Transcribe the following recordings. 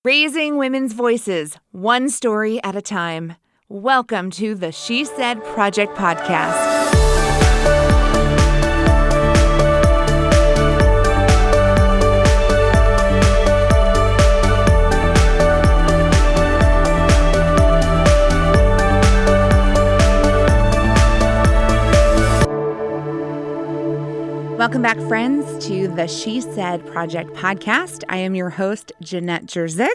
Raising women's voices, one story at a time. Welcome to the She Said Project podcast. Welcome back, friends, to the She Said Project podcast. I am your host, Jeanette Jerzyk.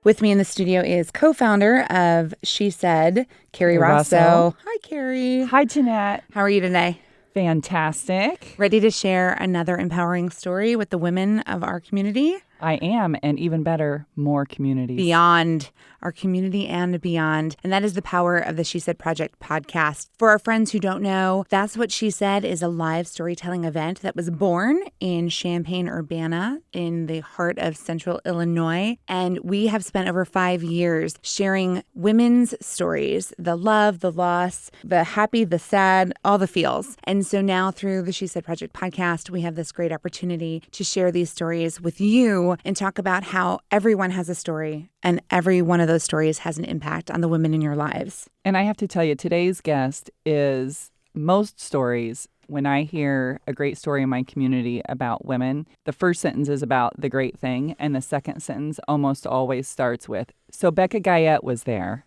With me in the studio is co-founder of She Said, Carrie Rosso. Hi, Carrie. Hi, Jeanette. How are you today? Fantastic. Ready to share another empowering story with the women of our community? I am, and even better, more communities. Beyond our community and beyond. And that is the power of the She Said Project podcast. For our friends who don't know, That's What She Said is a live storytelling event that was born in Champaign-Urbana in the heart of central Illinois. And we have spent over 5 years sharing women's stories, the love, the loss, the happy, the sad, all the feels. And so now through the She Said Project podcast, we have this great opportunity to share these stories with you and talk about how everyone has a story and every one of those stories has an impact on the women in your lives. And I have to tell you, today's guest is most stories. When I hear a great story in my community about women, the first sentence is about the great thing, and the second sentence almost always starts with, so Becca Guyette was there.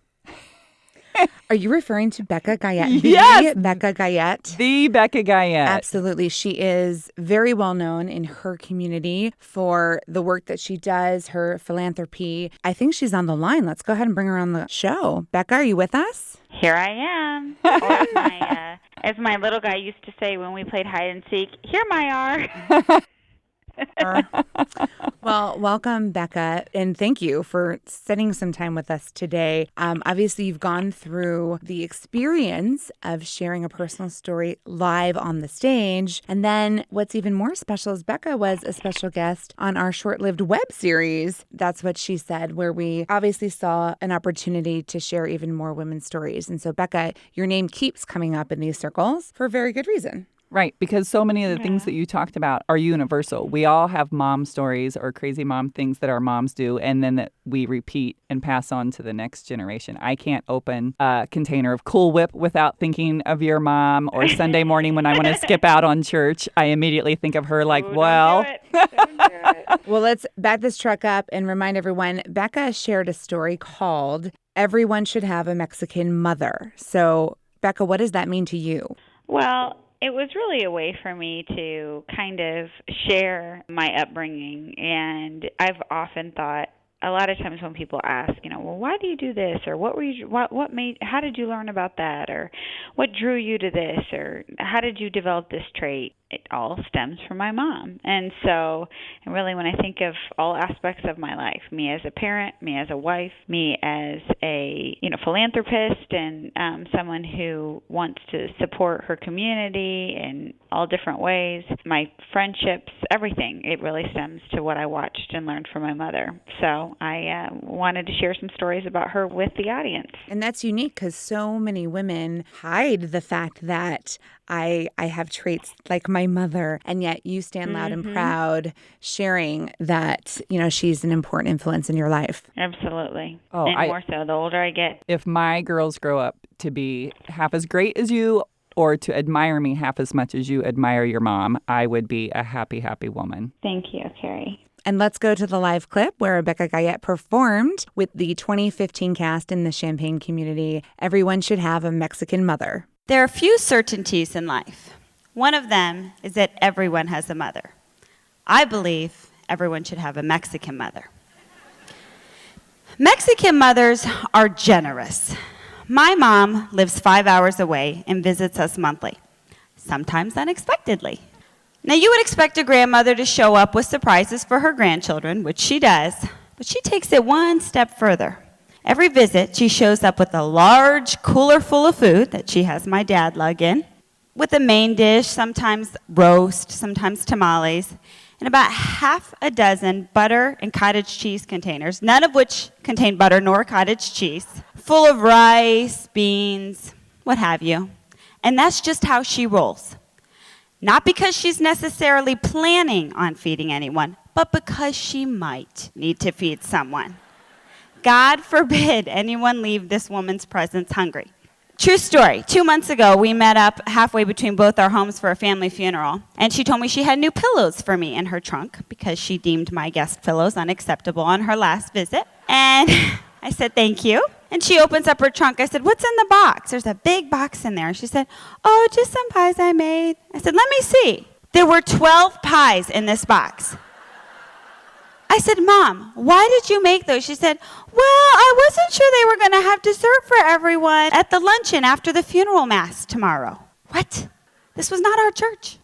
Are you referring to Becca Guyette? Yes! Becca Guyette. The Becca Guyette. Absolutely. She is very well known in her community for the work that she does, her philanthropy. I think she's on the line. Let's go ahead and bring her on the show. Becca, are you with us? Here I am. Or as my little guy used to say when we played hide and seek, here my are. Well, welcome, Becca, and thank you for spending some time with us today. Obviously, you've gone through the experience of sharing a personal story live on the stage. And then what's even more special is Becca was a special guest on our short-lived web series, That's What She Said, where we obviously saw an opportunity to share even more women's stories. And so, Becca, your name keeps coming up in these circles for a very good reason. Right, because so many of the things that you talked about are universal. We all have mom stories or crazy mom things that our moms do, and then that we repeat and pass on to the next generation. I can't open a container of Cool Whip without thinking of your mom, or Sunday morning when I want to skip out on church, I immediately think of her like, well. Don't do it. Well, let's back this truck up and remind everyone, Becca shared a story called Everyone Should Have a Mexican Mother. So, Becca, what does that mean to you? Well, it was really a way for me to kind of share my upbringing, and I've often thought, a lot of times when people ask, well, why do you do this, or how did you learn about that, or what drew you to this, or how did you develop this trait? It all stems from my mom. And so, and really when I think of all aspects of my life, me as a parent, me as a wife, me as a philanthropist, and someone who wants to support her community in all different ways, my friendships, everything, it really stems to what I watched and learned from my mother. So I wanted to share some stories about her with the audience. And that's unique because so many women hide the fact that I have traits like my mother, and yet you stand loud and proud sharing that, she's an important influence in your life. Absolutely. Oh, and more so the older I get. If my girls grow up to be half as great as you, or to admire me half as much as you admire your mom, I would be a happy, happy woman. Thank you, Carrie. And let's go to the live clip where Becca Guyette performed with the 2015 cast in the Champaign community, Everyone Should Have a Mexican Mother. There are few certainties in life. One of them is that everyone has a mother. I believe everyone should have a Mexican mother. Mexican mothers are generous. My mom lives 5 hours away and visits us monthly, sometimes unexpectedly. Now, you would expect a grandmother to show up with surprises for her grandchildren, which she does, but she takes it one step further. Every visit, she shows up with a large cooler full of food that she has my dad lug in, with a main dish, sometimes roast, sometimes tamales, and about half a dozen butter and cottage cheese containers, none of which contain butter nor cottage cheese, full of rice, beans, what have you. And that's just how she rolls. Not because she's necessarily planning on feeding anyone, but because she might need to feed someone. God forbid anyone leave this woman's presence hungry. True story. 2 months ago, we met up halfway between both our homes for a family funeral, and she told me she had new pillows for me in her trunk because she deemed my guest pillows unacceptable on her last visit. And I said, thank you. And she opens up her trunk. I said, what's in the box? There's a big box in there. She said, oh, just some pies I made. I said, let me see. There were 12 pies in this box. I said, Mom, why did you make those? She said, well, I wasn't sure they were going to have dessert for everyone at the luncheon after the funeral mass tomorrow. What? This was not our church.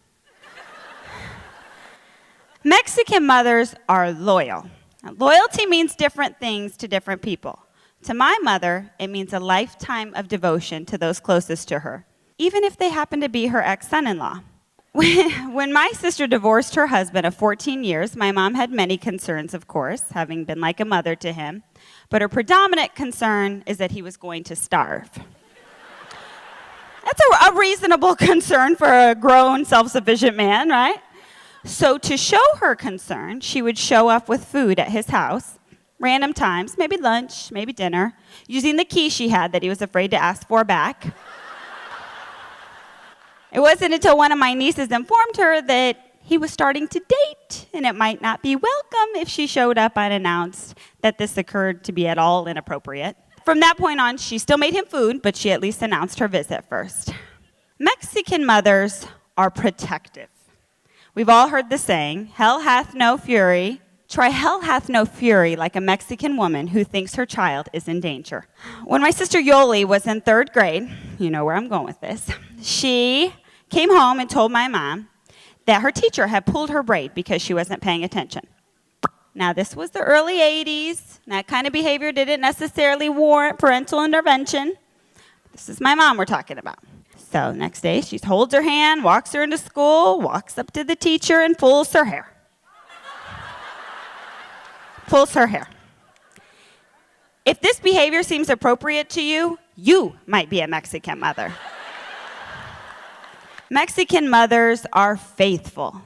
Mexican mothers are loyal. Now, loyalty means different things to different people. To my mother, it means a lifetime of devotion to those closest to her, even if they happen to be her ex-son-in-law. When my sister divorced her husband of 14 years, my mom had many concerns, of course, having been like a mother to him. But her predominant concern is that he was going to starve. That's a reasonable concern for a grown, self-sufficient man, right? So to show her concern, she would show up with food at his house, random times, maybe lunch, maybe dinner, using the key she had that he was afraid to ask for back. It wasn't until one of my nieces informed her that he was starting to date, and it might not be welcome if she showed up unannounced, that this occurred to be at all inappropriate. From that point on, she still made him food, but she at least announced her visit first. Mexican mothers are protective. We've all heard the saying, hell hath no fury. Try hell hath no fury like a Mexican woman who thinks her child is in danger. When my sister Yoli was in 3rd grade, you know where I'm going with this, she came home and told my mom that her teacher had pulled her braid because she wasn't paying attention. Now, this was the early 80s. That kind of behavior didn't necessarily warrant parental intervention. This is my mom we're talking about. So next day, she holds her hand, walks her into school, walks up to the teacher, and pulls her hair. Pulls her hair. If this behavior seems appropriate to you, you might be a Mexican mother. Mexican mothers are faithful.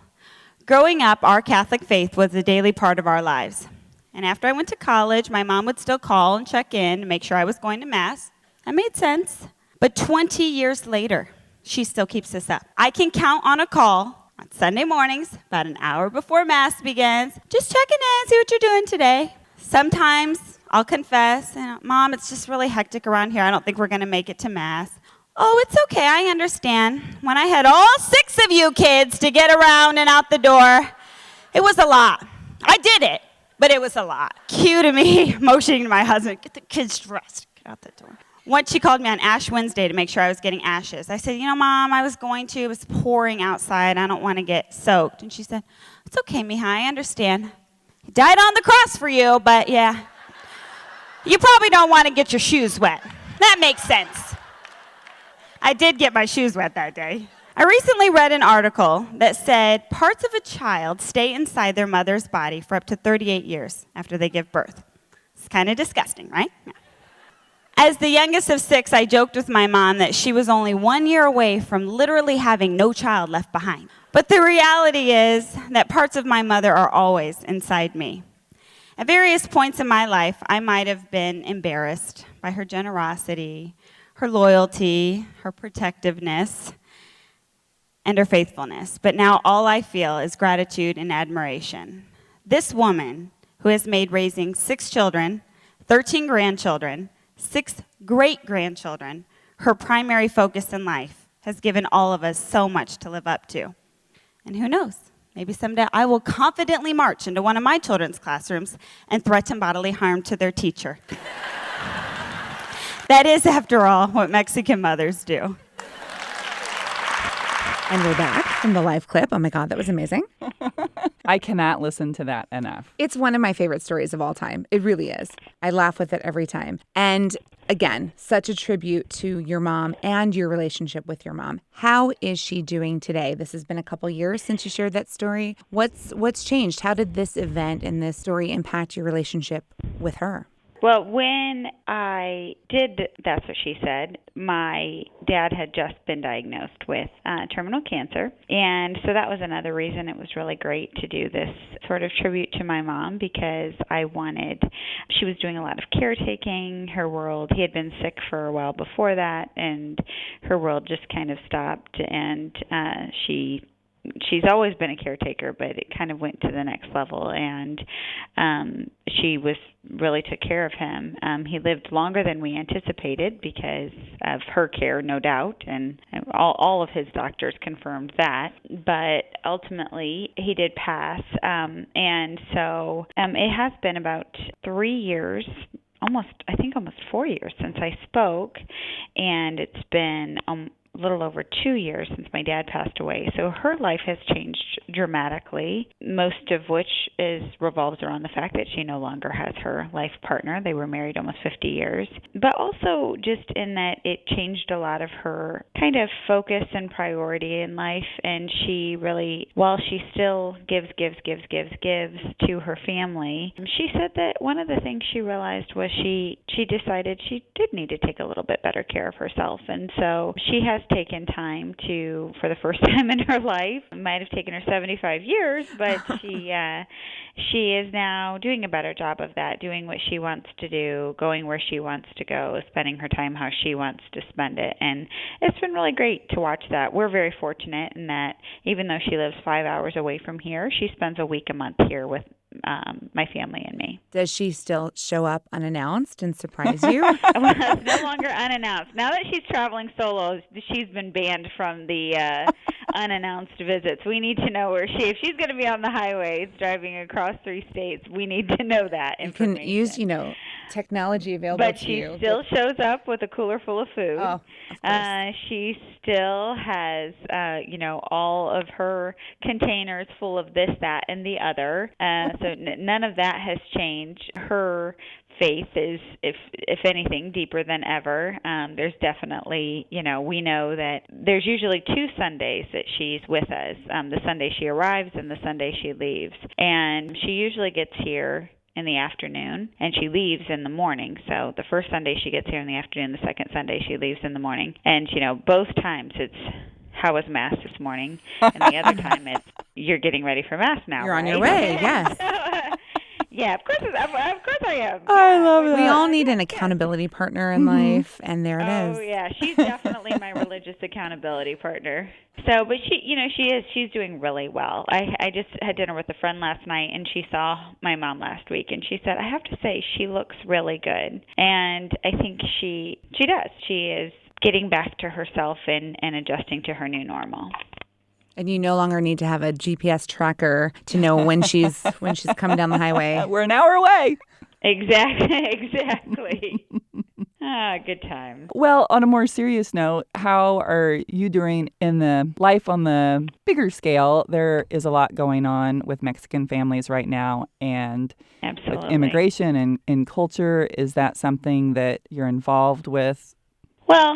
Growing up, our Catholic faith was a daily part of our lives. And after I went to college, my mom would still call and check in to make sure I was going to Mass. That made sense. But 20 years later, she still keeps this up. I can count on a call on Sunday mornings, about an hour before Mass begins, just checking in, see what you're doing today. Sometimes I'll confess, Mom, it's just really hectic around here. I don't think we're going to make it to Mass. Oh, it's okay, I understand. When I had all 6 of you kids to get around and out the door, it was a lot. I did it, but it was a lot. Cue to me motioning to my husband, get the kids dressed, get out the door. Once she called me on Ash Wednesday to make sure I was getting ashes. I said, Mom, I was going to. It was pouring outside. I don't want to get soaked. And she said, it's okay, Mija, I understand. He died on the cross for you, but yeah. You probably don't want to get your shoes wet. That makes sense. I did get my shoes wet that day. I recently read an article that said parts of a child stay inside their mother's body for up to 38 years after they give birth. It's kind of disgusting, right? Yeah. As the youngest of 6, I joked with my mom that she was only 1 year away from literally having no child left behind. But the reality is that parts of my mother are always inside me. At various points in my life, I might have been embarrassed by her generosity, her loyalty, her protectiveness, and her faithfulness. But now all I feel is gratitude and admiration. This woman, who has made raising 6 children, 13 grandchildren, 6 great-grandchildren, her primary focus in life, has given all of us so much to live up to. And who knows, maybe someday I will confidently march into one of my children's classrooms and threaten bodily harm to their teacher. That is, after all, what Mexican mothers do. And we're back from the live clip. Oh my God, that was amazing. I cannot listen to that enough. It's one of my favorite stories of all time. It really is. I laugh with it every time. And again, such a tribute to your mom and your relationship with your mom. How is she doing today? This has been a couple years since you shared that story. What's changed? How did this event and this story impact your relationship with her? Well, when I did That's What She Said, my dad had just been diagnosed with terminal cancer. And so that was another reason it was really great to do this sort of tribute to my mom, because she was doing a lot of caretaking. He had been sick for a while before that, and her world just kind of stopped. And she's always been a caretaker, but it kind of went to the next level, and she really took care of him. He lived longer than we anticipated because of her care, no doubt, and all of his doctors confirmed that. But ultimately, he did pass, and so it has been about 3 years, almost 4 years since I spoke, and it's been a little over 2 years since my dad passed away. So her life has changed dramatically, most of which revolves around the fact that she no longer has her life partner. They were married almost 50 years. But also just in that it changed a lot of her kind of focus and priority in life. And she really, while she still gives to her family, she said that one of the things she realized was she decided she did need to take a little bit better care of herself. And so she has taken time to, for the first time in her life, it might have taken her 75 years, but she is now doing a better job of that, doing what she wants to do, going where she wants to go, spending her time how she wants to spend it. And it's been really great to watch that. We're very fortunate in that even though she lives 5 hours away from here, she spends a week a month here with my family and me. Does she still show up unannounced and surprise you? Well, it's no longer unannounced. Now that she's traveling solo, she's been banned from the unannounced visits. We need to know if she's going to be on the highways driving across 3 states, we need to know that information. You can use, technology available but to you. But she still shows up with a cooler full of food. Oh, of course. She still has, all of her containers full of this, that, and the other. So none of that has changed. Her faith is, if anything, deeper than ever. There's definitely, we know that there's usually 2 Sundays that she's with us, the Sunday she arrives and the Sunday she leaves. And she usually gets here in the afternoon, and she leaves in the morning. So the first Sunday she gets here in the afternoon, the second Sunday she leaves in the morning. And, both times it's, how was Mass this morning? And the other time it's, you're getting ready for Mass now, You're right? on your way, yes. Yeah, of course I am. I love that. We all need an accountability partner in life, and there it is. Oh, yeah. She's definitely my religious accountability partner. So, but she's doing really well. I just had dinner with a friend last night, and she saw my mom last week, and she said, I have to say, she looks really good. And I think she does. She is getting back to herself and adjusting to her new normal. And you no longer need to have a GPS tracker to know when she's coming down the highway. We're an hour away. Exactly. Good time. Well, on a more serious note, how are you doing in the life on the bigger scale? There is a lot going on with Mexican families right now, and absolutely, with immigration and culture. Is that something that you're involved with? Well,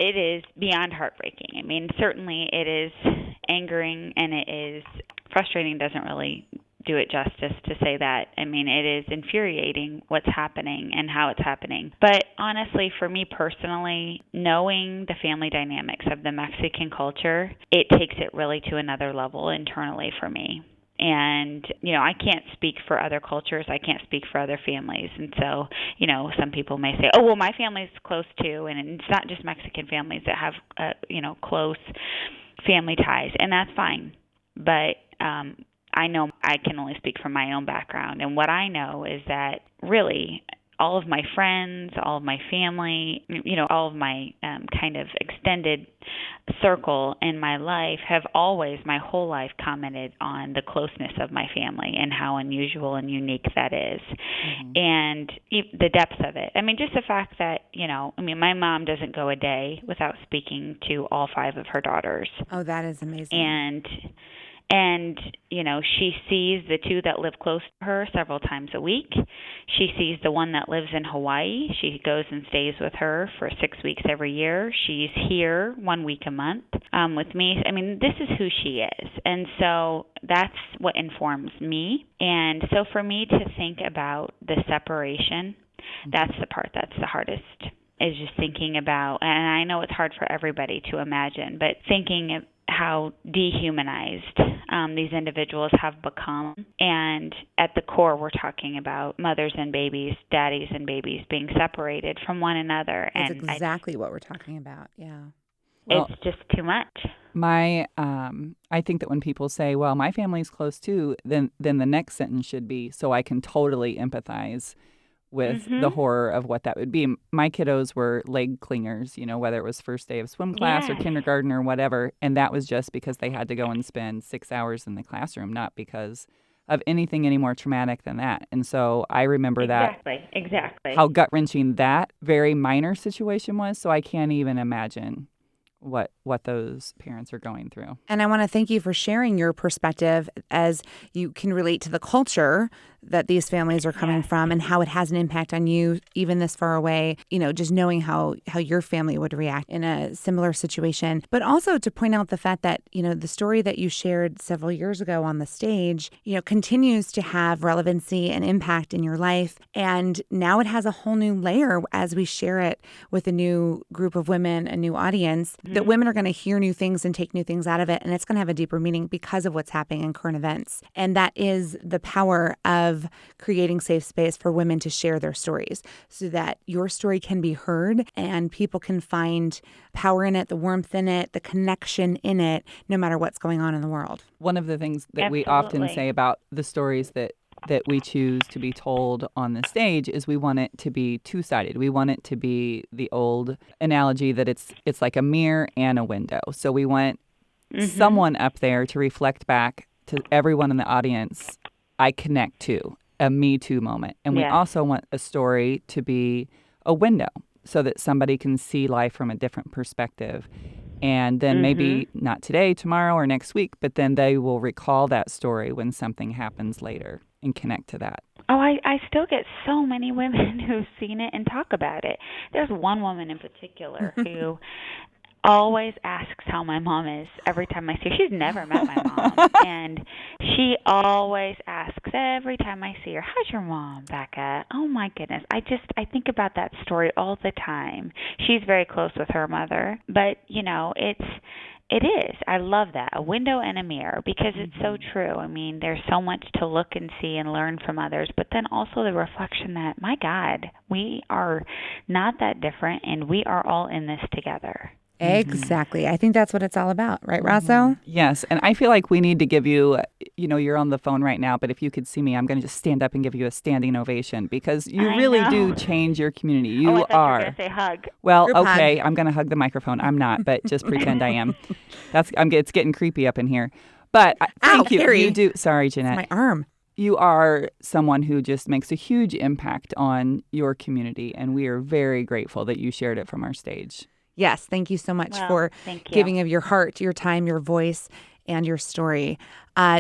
it is beyond heartbreaking. I mean, certainly it is angering and it is frustrating. Doesn't really do it justice to say that. I mean, it is infuriating what's happening and how it's happening. But honestly, for me personally, knowing the family dynamics of the Mexican culture, it takes it really to another level internally for me. And, I can't speak for other cultures. I can't speak for other families. And so, some people may say, oh, well, my family's close too. And it's not just Mexican families that have, close family ties. And that's fine. But I know I can only speak from my own background. And what I know is that really all of my friends, all of my family, all of my kind of extended circle in my life have always, my whole life, commented on the closeness of my family and how unusual and unique that is. Mm-hmm. And the depth of it. I mean, just the fact that, my mom doesn't go a day without speaking to all 5 of her daughters. Oh, that is amazing. And, she sees the two that live close to her several times a week. She sees the one that lives in Hawaii. She goes and stays with her for 6 weeks every year. She's here 1 week a month with me. I mean, this is who she is. And so that's what informs me. And so for me to think about the separation, that's the part that's the hardest, is just thinking about, and I know it's hard for everybody to imagine, but thinking of how dehumanized these individuals have become. And at the core, we're talking about mothers and babies, daddies and babies being separated from one another. That's and exactly what we're talking about. Yeah. Well, it's just too much. I think that when people say, well, my family's close too, then the next sentence should be, so I can totally empathize with the horror of what that would be. My kiddos were leg clingers, whether it was first day of swim class or kindergarten or whatever. And that was just because they had to go and spend 6 hours in the classroom, not because of anything any more traumatic than that. And so I remember Exactly. how gut-wrenching that very minor situation was. So I can't even imagine what those parents are going through. And I want to thank you for sharing your perspective as you can relate to the culture that these families are coming from and how it has an impact on you even this far away, just knowing how your family would react in a similar situation. But also to point out the fact that, the story that you shared several years ago on the stage, continues to have relevancy and impact in your life. And now it has a whole new layer as we share it with a new group of women, a new audience, that women are going to hear new things and take new things out of it. And it's going to have a deeper meaning because of what's happening in current events. And that is the power of creating safe space for women to share their stories so that your story can be heard and people can find power in it, the warmth in it, the connection in it, no matter what's going on in the world. One of the things that Absolutely. we often say about the stories that we choose to be told on the stage is we want it to be two-sided. We want it to be the old analogy that it's like a mirror and a window. So we want someone up there to reflect back to everyone in the audience, I connect to, a Me Too moment. And we also want a story to be a window so that somebody can see life from a different perspective. And then maybe not today, tomorrow, or next week, but then they will recall that story when something happens later and connect to that. Oh, I still get so many women who've seen it and talk about it. There's one woman in particular who always asks how my mom is every time I see her. She's never met my mom. And she always asks every time I see her, how's your mom, Becca? Oh, my goodness. I think about that story all the time. She's very close with her mother. But, it is. I love that. A window and a mirror, because it's so true. I mean, there's so much to look and see and learn from others, but then also the reflection that, my God, we are not that different and we are all in this together. Exactly. I think that's what it's all about, right, Rasso? Yes. And I feel like we need to give you, you're on the phone right now, but if you could see me, I'm going to just stand up and give you a standing ovation because you really do change your community. You I thought are. You were going to say hug. Well, Group okay. hug. I'm going to hug the microphone. I'm not, but just pretend I am. It's getting creepy up in here. But thank you. Carrie. You do. Sorry, Jeanette. My arm. You are someone who just makes a huge impact on your community, and we are very grateful that you shared it from our stage. Yes, thank you so much for giving of your heart, your time, your voice, and your story.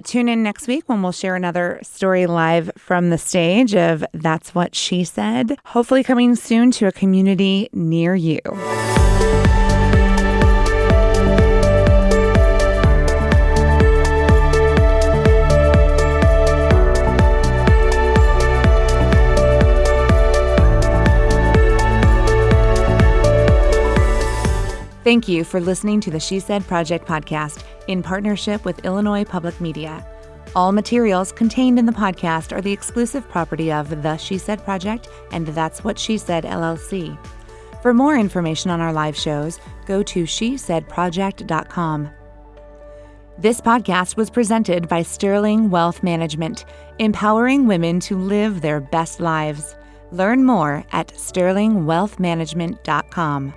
Tune in next week when we'll share another story live from the stage of That's What She Said, hopefully coming soon to a community near you. Thank you for listening to the She Said Project podcast in partnership with Illinois Public Media. All materials contained in the podcast are the exclusive property of The She Said Project and That's What She Said, LLC. For more information on our live shows, go to shesaidproject.com. This podcast was presented by Sterling Wealth Management, empowering women to live their best lives. Learn more at sterlingwealthmanagement.com.